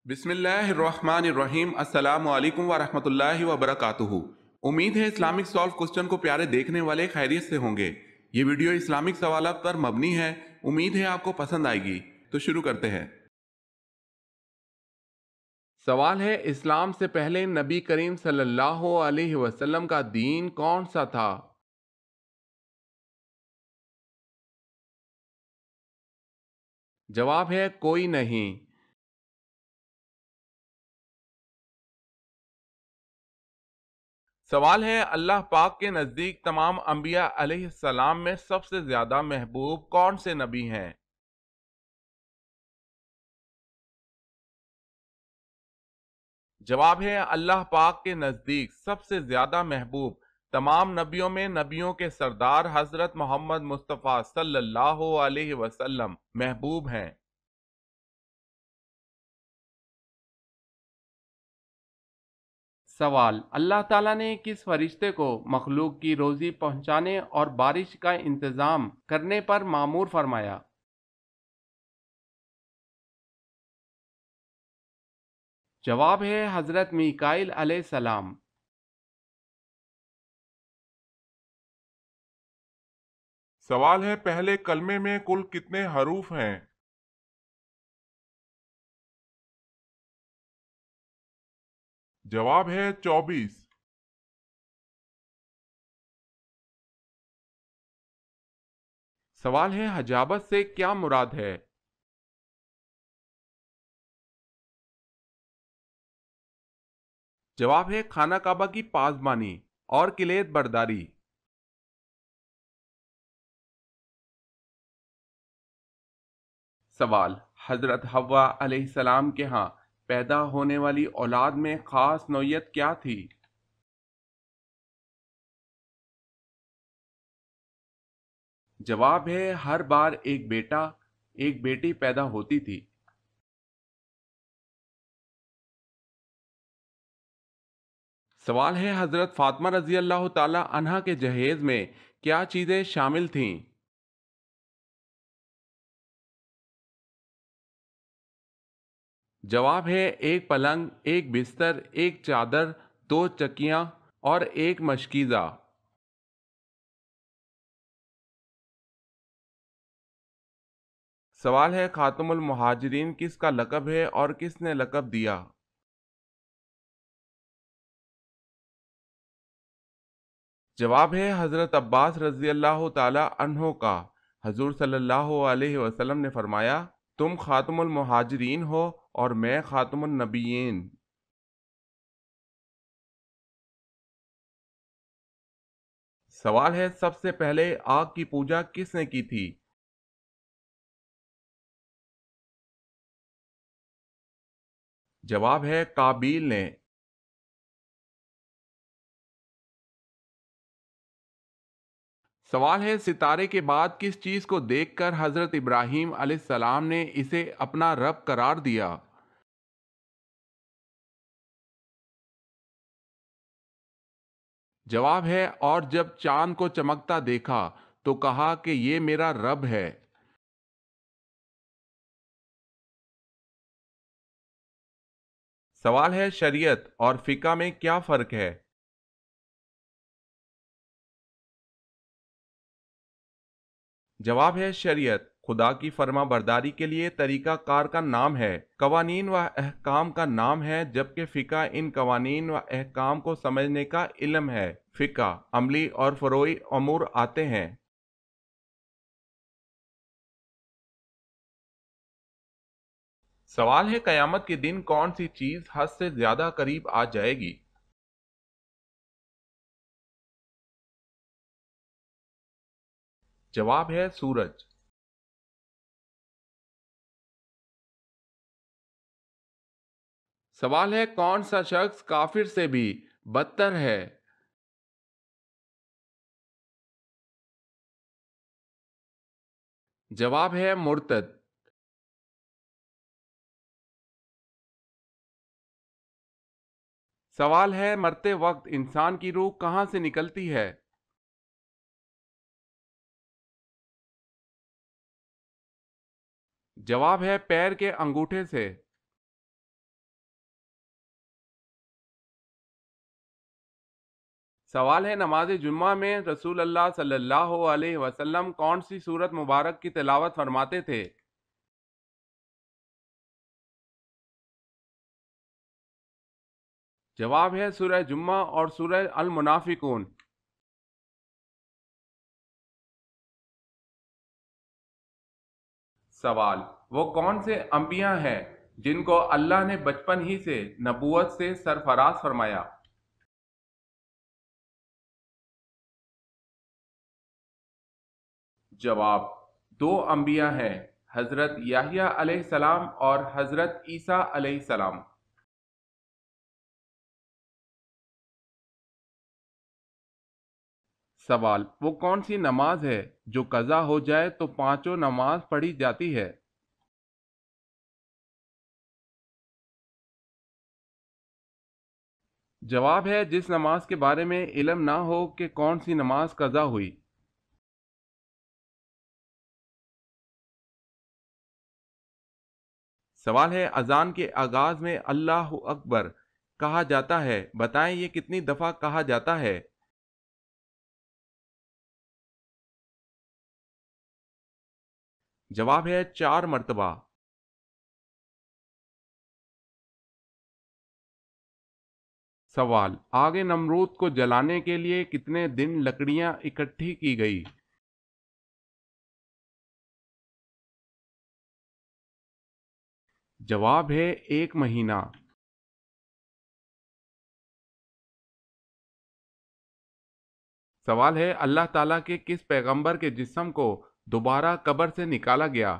بسم اللہ الرحمن الرحیم، السلام علیکم ورحمۃ اللہ وبرکاتہ۔ امید ہے اسلامک سالو کوسچن کو پیارے دیکھنے والے خیریت سے ہوں گے۔ یہ ویڈیو اسلامک سوالات پر مبنی ہے، امید ہے آپ کو پسند آئے گی۔ تو شروع کرتے ہیں۔ سوال ہے، اسلام سے پہلے نبی کریم صلی اللہ علیہ وسلم کا دین کون سا تھا؟ جواب ہے کوئی نہیں۔ سوال ہے، اللہ پاک کے نزدیک تمام انبیاء علیہ السلام میں سب سے زیادہ محبوب کون سے نبی ہیں؟ جواب ہے، اللہ پاک کے نزدیک سب سے زیادہ محبوب تمام نبیوں میں نبیوں کے سردار حضرت محمد مصطفیٰ صلی اللہ علیہ وسلم محبوب ہیں۔ سوال، اللہ تعالیٰ نے کس فرشتے کو مخلوق کی روزی پہنچانے اور بارش کا انتظام کرنے پر مامور فرمایا؟ جواب ہے حضرت میکائیل علیہ السلام۔ سوال ہے، پہلے کلمے میں کل کتنے حروف ہیں؟ جواب ہے 24۔ سوال ہے، حجابت سے کیا مراد ہے؟ جواب ہے خانہ کعبہ کی پاسبانی اور کلید برداری۔ سوال، حضرت حوا علیہ السلام کے ہاں پیدا ہونے والی اولاد میں خاص نوعیت کیا تھی؟ جواب ہے ہر بار ایک بیٹا ایک بیٹی پیدا ہوتی تھی۔ سوال ہے، حضرت فاطمہ رضی اللہ تعالی عنہا کے جہیز میں کیا چیزیں شامل تھیں؟ جواب ہے ایک پلنگ، ایک بستر، ایک چادر، دو چکیاں اور ایک مشکیزہ۔ سوال ہے، خاتم المہاجرین کس کا لقب ہے اور کس نے لقب دیا؟ جواب ہے حضرت عباس رضی اللہ تعالی عنہ کا۔ حضور صلی اللہ علیہ وسلم نے فرمایا، تم خاتم المہاجرین ہو اور میں خاتم النبیین۔ سوال ہے، سب سے پہلے آگ کی پوجا کس نے کی تھی؟ جواب ہے قابیل نے۔ سوال ہے، ستارے کے بعد کس چیز کو دیکھ کر حضرت ابراہیم علیہ السلام نے اسے اپنا رب قرار دیا؟ جواب ہے، اور جب چاند کو چمکتا دیکھا تو کہا کہ یہ میرا رب ہے۔ سوال ہے، شریعت اور فقہ میں کیا فرق ہے؟ جواب ہے، شریعت خدا کی فرما برداری کے لیے طریقہ کار کا نام ہے، قوانین و احکام کا نام ہے، جبکہ فقہ ان قوانین و احکام کو سمجھنے کا علم ہے۔ فقہ عملی اور فروعی امور آتے ہیں۔ سوال ہے، قیامت کے دن کون سی چیز حد سے زیادہ قریب آ جائے گی؟ جواب ہے سورج۔ سوال ہے، کون سا شخص کافر سے بھی بدتر ہے؟ جواب ہے مرتد۔ سوال ہے، مرتے وقت انسان کی روح کہاں سے نکلتی ہے؟ جواب ہے پیر کے انگوٹھے سے۔ سوال ہے نماز جمعہ میں رسول اللہ صلی اللہ علیہ وسلم کون سی سورت مبارک کی تلاوت فرماتے تھے؟ جواب ہے سورہ جمعہ اور سورہ المنافقون۔ سوال، وہ کون سے انبیاء ہیں جن کو اللہ نے بچپن ہی سے نبوت سے سرفراز فرمایا؟ جواب، دو انبیاء ہیں، حضرت یحییٰ علیہ السلام اور حضرت عیسیٰ علیہ السلام۔ سوال، وہ کون سی نماز ہے جو قضا ہو جائے تو پانچوں نماز پڑھی جاتی ہے؟ جواب ہے جس نماز کے بارے میں علم نہ ہو کہ کون سی نماز قضا ہوئی۔ سوال ہے اذان کے آغاز میں اللہ اکبر کہا جاتا ہے، بتائیں یہ کتنی دفعہ کہا جاتا ہے؟ جواب ہے 4 مرتبہ۔ سوال، آگ نمرود کو جلانے کے لیے کتنے دن لکڑیاں اکٹھی کی گئی؟ جواب ہے 1 مہینہ۔ سوال ہے اللہ تعالیٰ کے کس پیغمبر کے جسم کو دوبارہ قبر سے نکالا گیا؟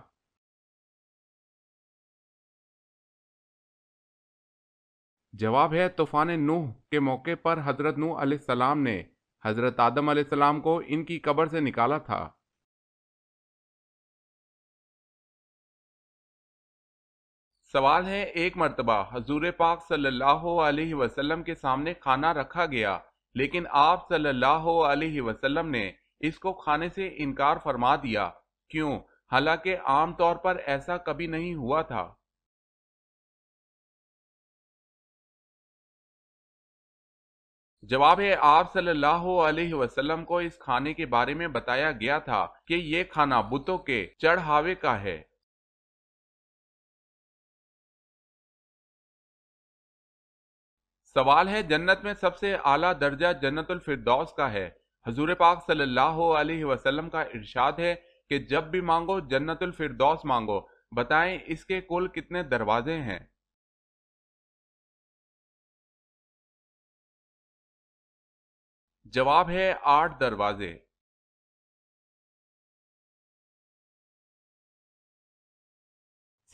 جواب ہے طوفان نوح کے موقع پر حضرت نوح علیہ السلام نے حضرت آدم علیہ السلام کو ان کی قبر سے نکالا تھا۔ سوال ہے ایک مرتبہ حضور پاک صلی اللہ علیہ وسلم کے سامنے کھانا رکھا گیا، لیکن آپ صلی اللہ علیہ وسلم نے اس کو کھانے سے انکار فرما دیا، کیوں؟ حالانکہ عام طور پر ایسا کبھی نہیں ہوا تھا۔ جواب ہے آپ صلی اللہ علیہ وسلم کو اس کھانے کے بارے میں بتایا گیا تھا کہ یہ کھانا بتوں کے چڑھاوے کا ہے۔ سوال ہے جنت میں سب سے اعلیٰ درجہ جنت الفردوس کا ہے، حضور پاک صلی اللہ علیہ وسلم کا ارشاد ہے کہ جب بھی مانگو جنت الفردوس مانگو، بتائیں اس کے کل کتنے دروازے ہیں؟ جواب ہے 8 دروازے۔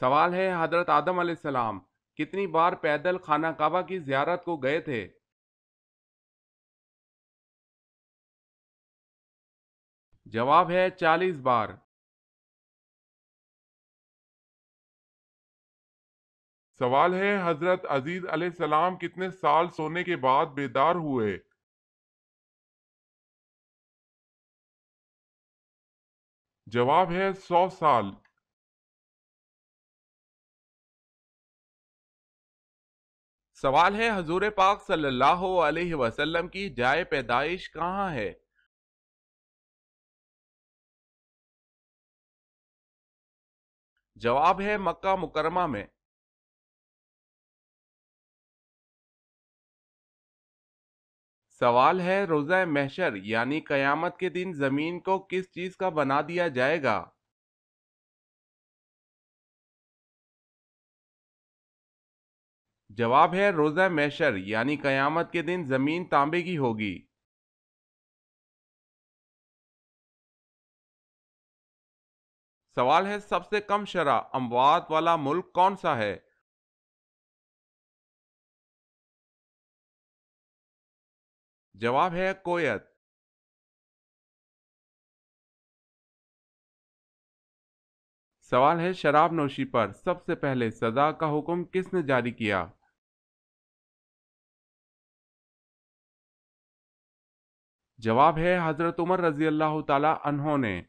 سوال ہے حضرت آدم علیہ السلام کتنی بار پیدل خانہ کعبہ کی زیارت کو گئے تھے؟ جواب ہے 40 بار۔ سوال ہے حضرت عزیز علیہ السلام کتنے سال سونے کے بعد بیدار ہوئے؟ جواب ہے 100 سال۔ سوال ہے حضور پاک صلی اللہ علیہ وسلم کی جائے پیدائش کہاں ہے؟ جواب ہے مکہ مکرمہ میں۔ سوال ہے روزہ محشر یعنی قیامت کے دن زمین کو کس چیز کا بنا دیا جائے گا؟ جواب ہے روزہ محشر یعنی قیامت کے دن زمین تانبے کی ہوگی۔ سوال ہے سب سے کم شرح اموات والا ملک کون سا ہے؟ جواب ہے کویت۔ سوال ہے شراب نوشی پر سب سے پہلے سزا کا حکم کس نے جاری کیا؟ جواب ہے حضرت عمر رضی اللہ تعالی عنہ نے۔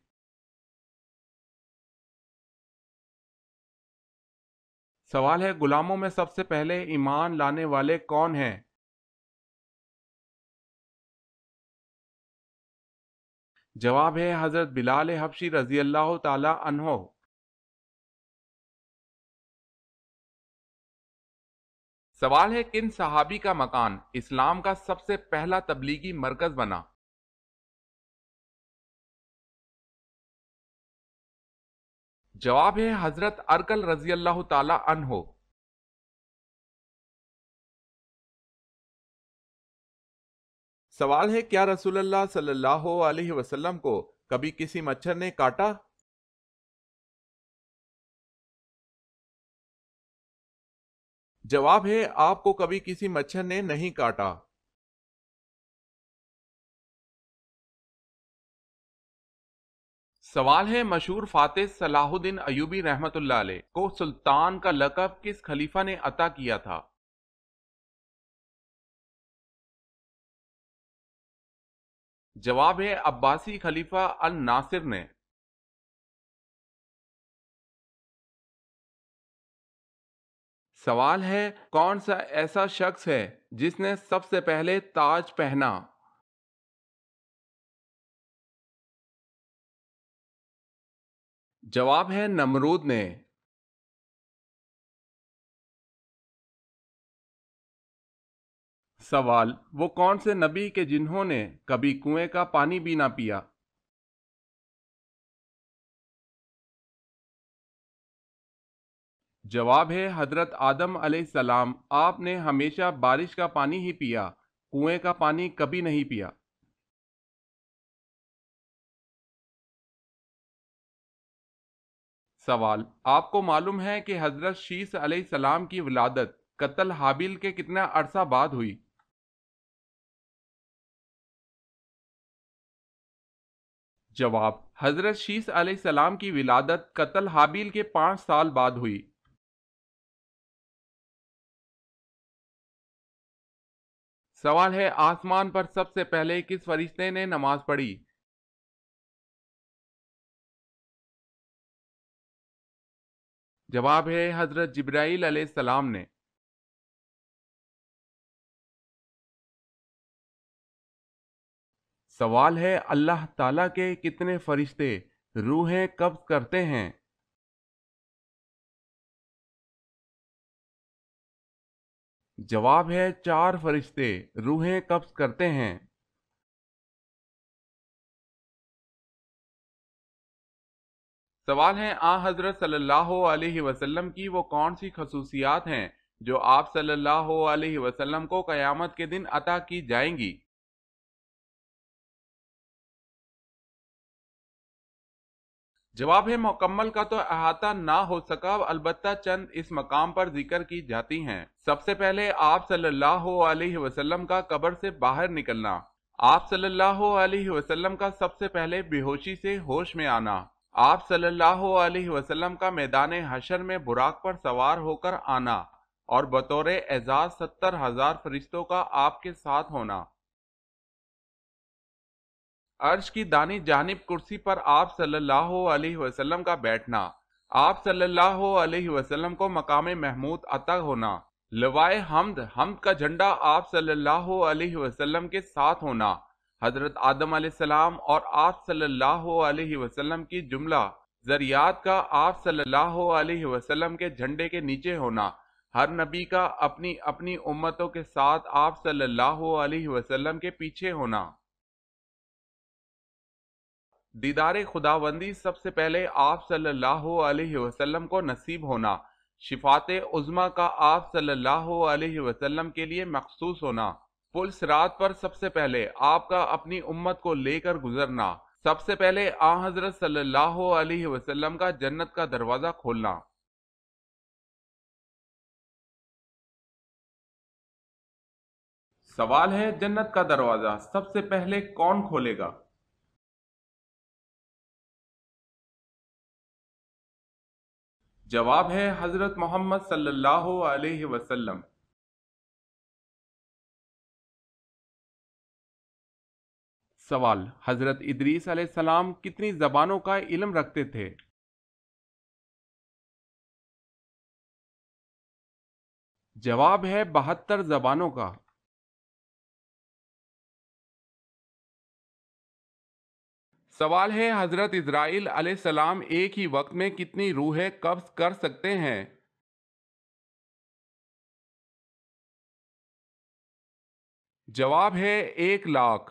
سوال ہے غلاموں میں سب سے پہلے ایمان لانے والے کون ہیں؟ جواب ہے حضرت بلال حبشی رضی اللہ تعالی عنہ۔ سوال ہے کن صحابی کا مکان اسلام کا سب سے پہلا تبلیغی مرکز بنا؟ جواب ہے حضرت ارکل رضی اللہ تعالی عنہ۔ سوال ہے کیا رسول اللہ صلی اللہ علیہ وسلم کو کبھی کسی مچھر نے کاٹا؟ جواب ہے آپ کو کبھی کسی مچھر نے نہیں کاٹا۔ سوال ہے مشہور فاتح صلاح الدین ایوبی رحمت اللہ علیہ کو سلطان کا لقب کس خلیفہ نے عطا کیا تھا؟ جواب ہے عباسی خلیفہ الناصر نے۔ سوال ہے کون سا ایسا شخص ہے جس نے سب سے پہلے تاج پہنا؟ جواب ہے نمرود نے۔ سوال وہ کون سے نبی کے جنہوں نے کبھی کنویں کا پانی بھی نہ پیا؟ جواب ہے حضرت آدم علیہ السلام، آپ نے ہمیشہ بارش کا پانی ہی پیا، کنویں کا پانی کبھی نہیں پیا۔ سوال آپ کو معلوم ہے کہ حضرت شیس علیہ السلام کی ولادت قتل حابیل کے کتنا عرصہ بعد ہوئی؟ جواب حضرت شیس علیہ السلام کی ولادت قتل حابیل کے 5 سال بعد ہوئی۔ سوال ہے آسمان پر سب سے پہلے کس فرشتے نے نماز پڑھی؟ جواب ہے حضرت جبرائیل علیہ السلام نے۔ سوال ہے اللہ تعالیٰ کے کتنے فرشتے روحیں قبض کرتے ہیں؟ جواب ہے 4 فرشتے روحیں قبض کرتے ہیں۔ سوال ہے حضرت صلی اللہ علیہ وسلم کی وہ کون سی خصوصیات ہیں جو آپ صلی اللہ علیہ وسلم کو قیامت کے دن عطا کی جائیں گی؟ جواب ہے مکمل کا تو احاطہ نہ ہو سکا، البتہ چند اس مقام پر ذکر کی جاتی ہیں۔ سب سے پہلے آپ صلی اللہ علیہ وسلم کا قبر سے باہر نکلنا، آپ صلی اللہ علیہ وسلم کا سب سے پہلے بے ہوشی سے ہوش میں آنا، آپ صلی اللہ علیہ وسلم کا میدان حشر میں براق پر سوار ہو کر آنا، اور بطور اعزاز 70,000 فرشتوں کا آپ کے ساتھ ہونا، عرش کی دانی جانب کرسی پر آپ صلی اللہ علیہ وسلم کا بیٹھنا، آپ صلی اللہ علیہ وسلم کو مقام محمود عطا ہونا، لوائے حمد کا جھنڈا آپ صلی اللہ علیہ وسلم کے ساتھ ہونا، حضرت آدم علیہ السلام اور آپ صلی اللہ علیہ وسلم کی جملہ ذریات کا آپ صلی اللہ علیہ وسلم کے جھنڈے کے نیچے ہونا، ہر نبی کا اپنی اپنی امتوں کے ساتھ آپ صلی اللہ علیہ وسلم کے پیچھے ہونا، دیدار خداوندی سب سے پہلے آپ صلی اللہ علیہ وسلم کو نصیب ہونا، شفاعت عظمی کا آپ صلی اللہ علیہ وسلم کے لیے مخصوص ہونا، پل صراط پر سب سے پہلے آپ کا اپنی امت کو لے کر گزرنا، سب سے پہلے حضرت صلی اللہ علیہ وسلم کا جنت کا دروازہ کھولنا۔ سوال ہے جنت کا دروازہ سب سے پہلے کون کھولے گا؟ جواب ہے حضرت محمد صلی اللہ علیہ وسلم۔ سوال حضرت ادریس علیہ السلام کتنی زبانوں کا علم رکھتے تھے؟ جواب ہے 72 زبانوں کا۔ سوال ہے حضرت اسرائیل علیہ السلام ایک ہی وقت میں کتنی روحیں قبض کر سکتے ہیں؟ جواب ہے 1,00,000۔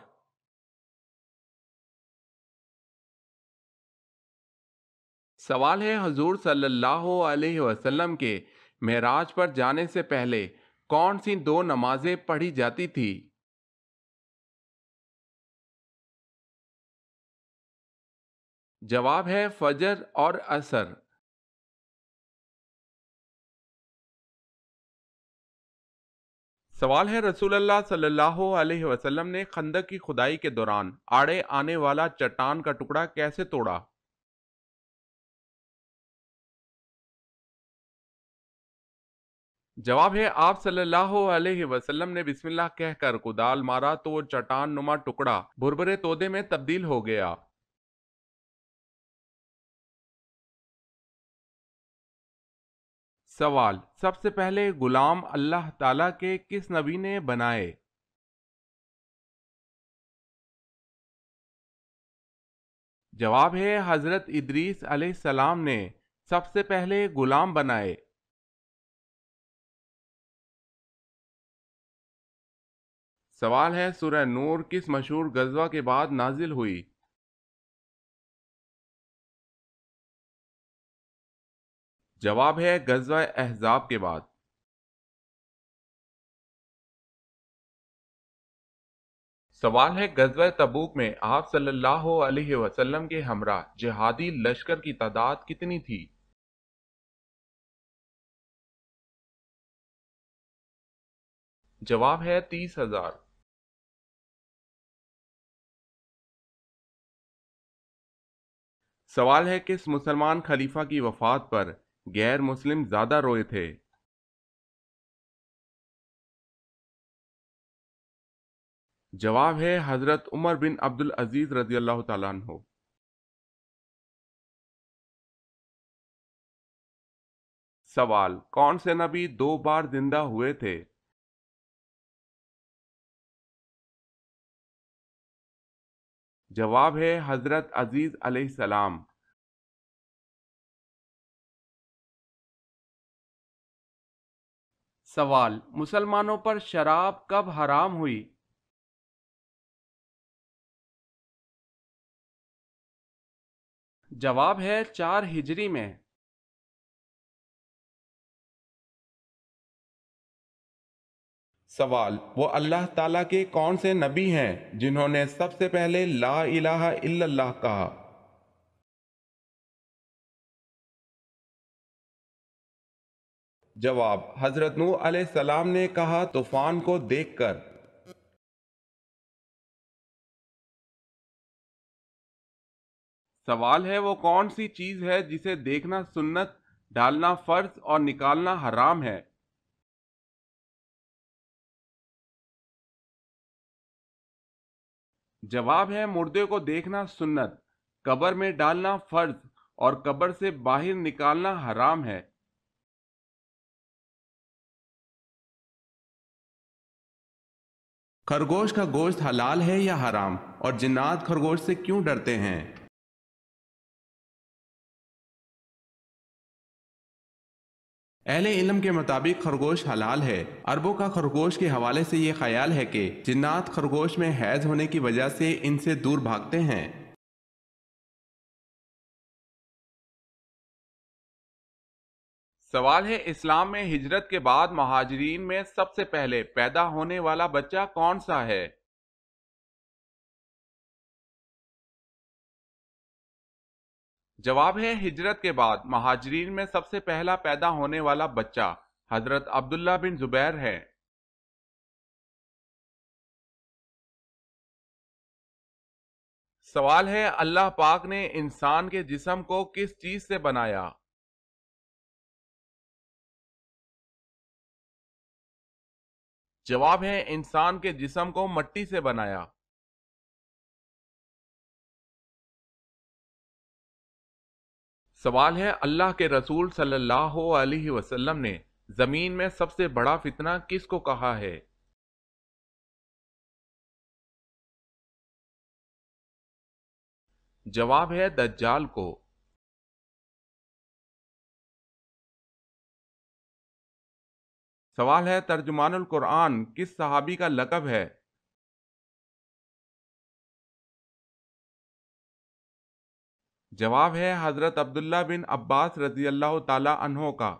سوال ہے حضور صلی اللہ علیہ وسلم کے معراج پر جانے سے پہلے کون سی 2 نمازیں پڑھی جاتی تھی؟ جواب ہے فجر اور عصر۔ سوال ہے رسول اللہ صلی اللہ علیہ وسلم نے خندق کی کھدائی کے دوران آڑے آنے والا چٹان کا ٹکڑا کیسے توڑا؟ جواب ہے آپ صلی اللہ علیہ وسلم نے بسم اللہ کہہ کر کدال مارا تو وہ چٹان نما ٹکڑا بھربھرے تودے میں تبدیل ہو گیا۔ سوال سب سے پہلے غلام اللہ تعالیٰ کے کس نبی نے بنائے؟ جواب ہے حضرت ادریس علیہ السلام نے سب سے پہلے غلام بنائے۔ سوال ہے سورہ نور کس مشہور غزوہ کے بعد نازل ہوئی؟ جواب ہے غزوہ احزاب کے بعد۔ سوال ہے غزوہ تبوک میں آپ صلی اللہ علیہ وسلم کے ہمراہ جہادی لشکر کی تعداد کتنی تھی؟ جواب ہے 30,000۔ سوال ہے کس مسلمان خلیفہ کی وفات پر غیر مسلم زیادہ روئے تھے؟ جواب ہے حضرت عمر بن عبد العزیز رضی اللہ تعالیٰ عنہ۔ سوال کون سے نبی 2 بار زندہ ہوئے تھے؟ جواب ہے حضرت عزیز علیہ السلام۔ سوال مسلمانوں پر شراب کب حرام ہوئی؟ جواب ہے 4 ہجری میں۔ سوال وہ اللہ تعالیٰ کے کون سے نبی ہیں جنہوں نے سب سے پہلے لا الہ الا اللہ کہا؟ جواب حضرت نوح علیہ السلام نے کہا طوفان کو دیکھ کر۔ سوال ہے وہ کون سی چیز ہے جسے دیکھنا سنت، ڈالنا فرض اور نکالنا حرام ہے؟ جواب ہے مردے کو دیکھنا سنت، قبر میں ڈالنا فرض اور قبر سے باہر نکالنا حرام ہے۔ خرگوش کا گوشت حلال ہے یا حرام، اور جنات خرگوش سے کیوں ڈرتے ہیں؟ اہل علم کے مطابق خرگوش حلال ہے۔ عربوں کا خرگوش کے حوالے سے یہ خیال ہے کہ جنات خرگوش میں حیض ہونے کی وجہ سے ان سے دور بھاگتے ہیں۔ سوال ہے اسلام میں ہجرت کے بعد مہاجرین میں سب سے پہلے پیدا ہونے والا بچہ کون سا ہے؟ جواب ہے ہجرت کے بعد مہاجرین میں سب سے پہلا پیدا ہونے والا بچہ حضرت عبداللہ بن زبیر ہے۔ سوال ہے اللہ پاک نے انسان کے جسم کو کس چیز سے بنایا؟ جواب ہے انسان کے جسم کو مٹی سے بنایا۔ سوال ہے اللہ کے رسول صلی اللہ علیہ وسلم نے زمین میں سب سے بڑا فتنہ کس کو کہا ہے؟ جواب ہے دجال کو۔ سوال ہے ترجمان القرآن کس صحابی کا لقب ہے؟ جواب ہے حضرت عبداللہ بن عباس رضی اللہ تعالی عنہ کا۔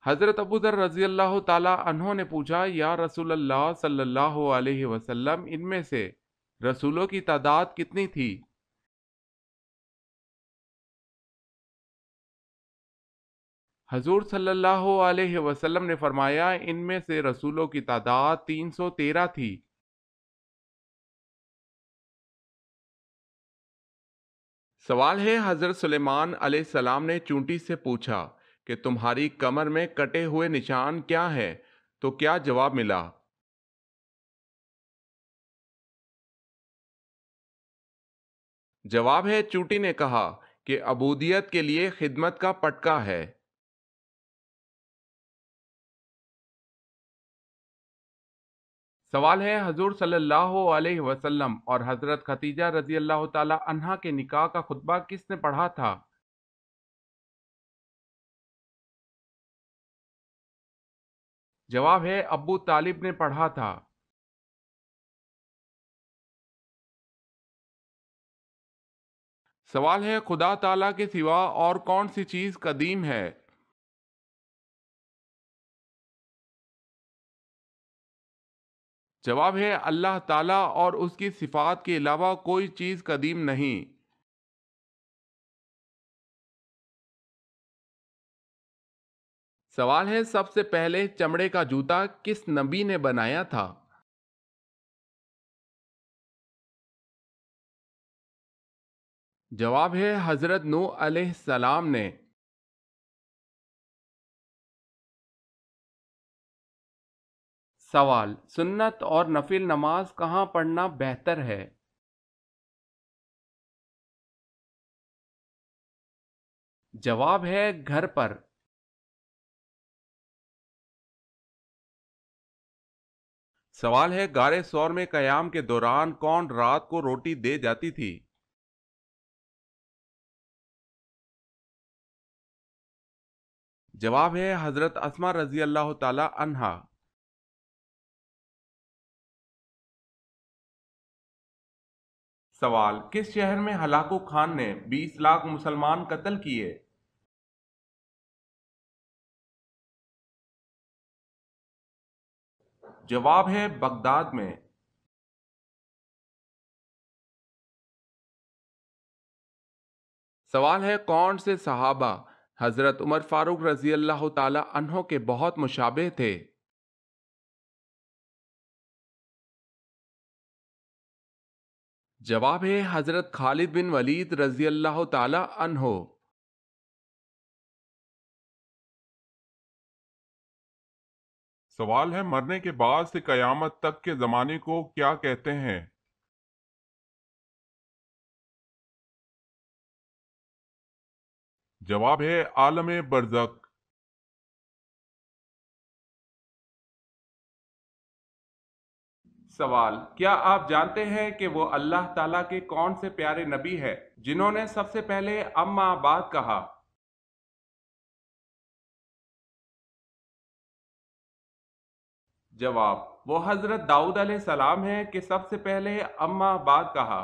حضرت ابو ذر رضی اللہ تعالی عنہ نے پوچھا، یا رسول اللہ صلی اللہ علیہ وسلم، ان میں سے رسولوں کی تعداد کتنی تھی؟ حضور صلی اللہ علیہ وسلم نے فرمایا، ان میں سے رسولوں کی تعداد 313 تھی۔ سوال ہے حضرت سلیمان علیہ السلام نے چونٹی سے پوچھا کہ تمہاری کمر میں کٹے ہوئے نشان کیا ہے؟ تو کیا جواب ملا؟ جواب ہے چونٹی نے کہا کہ عبودیت کے لیے خدمت کا پٹکا ہے۔ سوال ہے حضور صلی اللہ علیہ وسلم اور حضرت خدیجہ رضی اللہ تعالی عنہا کے نکاح کا خطبہ کس نے پڑھا تھا؟ جواب ہے ابو طالب نے پڑھا تھا۔ سوال ہے خدا تعالیٰ کے سوا اور کون سی چیز قدیم ہے؟ جواب ہے اللہ تعالیٰ اور اس کی صفات کے علاوہ کوئی چیز قدیم نہیں۔ سوال ہے سب سے پہلے چمڑے کا جوتا کس نبی نے بنایا تھا؟ جواب ہے حضرت نوح علیہ السلام نے۔ سوال، سنت اور نفل نماز کہاں پڑھنا بہتر ہے؟ جواب ہے گھر پر۔ سوال ہے غار ثور میں قیام کے دوران کون رات کو روٹی دے جاتی تھی؟ جواب ہے حضرت اسما رضی اللہ تعالی عنہا۔ سوال، کس شہر میں ہلاکو خان نے 20 لاکھ مسلمان قتل کیے؟ جواب ہے بغداد میں۔ سوال ہے کون سے صحابہ حضرت عمر فاروق رضی اللہ تعالی عنہ کے بہت مشابہ تھے؟ جواب ہے حضرت خالد بن ولید رضی اللہ تعالی عنہ۔ سوال ہے مرنے کے بعد سے قیامت تک کے زمانے کو کیا کہتے ہیں؟ جواب ہے عالم برزخ۔ سوال، کیا آپ جانتے ہیں کہ وہ اللہ تعالیٰ کے کون سے پیارے نبی ہے جنہوں نے سب سے پہلے اما بعد کہا؟ جواب، وہ حضرت داؤد علیہ السلام ہیں کہ سب سے پہلے اما بعد کہا۔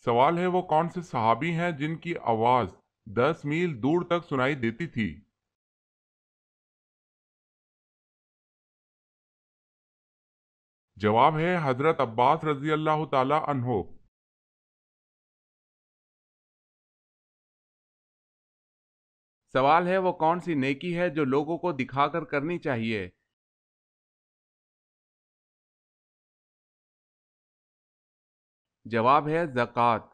سوال ہے وہ کون سے صحابی ہیں جن کی آواز 10 میل دور تک سنائی دیتی تھی؟ جواب ہے حضرت عباس رضی اللہ تعالی عنہ۔ سوال ہے وہ کون سی نیکی ہے جو لوگوں کو دکھا کر کرنی چاہیے؟ جواب ہے زکوٰۃ۔